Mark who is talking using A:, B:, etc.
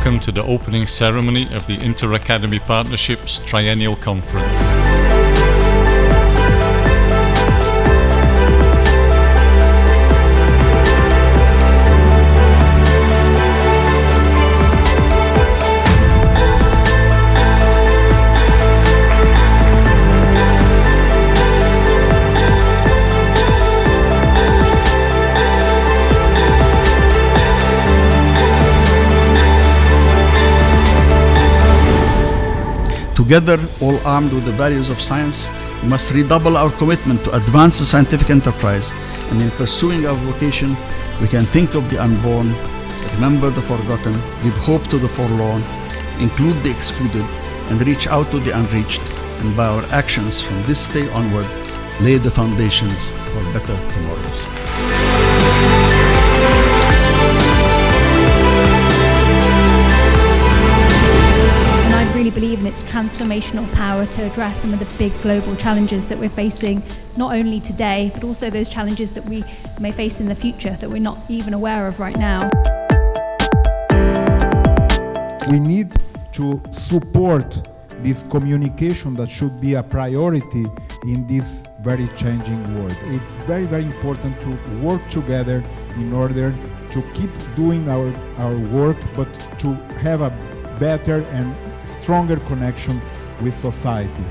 A: welcome to the opening ceremony of the Inter-Academy Partnerships Triennial Conference.
B: Together, all armed with the values of science, we must redouble our commitment to advance the scientific enterprise, and in pursuing our vocation, we can think of the unborn, remember the forgotten, give hope to the forlorn, include the excluded, and reach out to the unreached, and by our actions from this day onward, lay the foundations for better tomorrows.
C: I really believe in its transformational power to address some of the big global challenges that we're facing, not only today, but also those challenges that we may face in the future that we're not even aware of right now.
D: We need to support this communication that should be a priority in this very changing world. It's very, very important to work together in order to keep doing our work, but to have a better and stronger connection with society.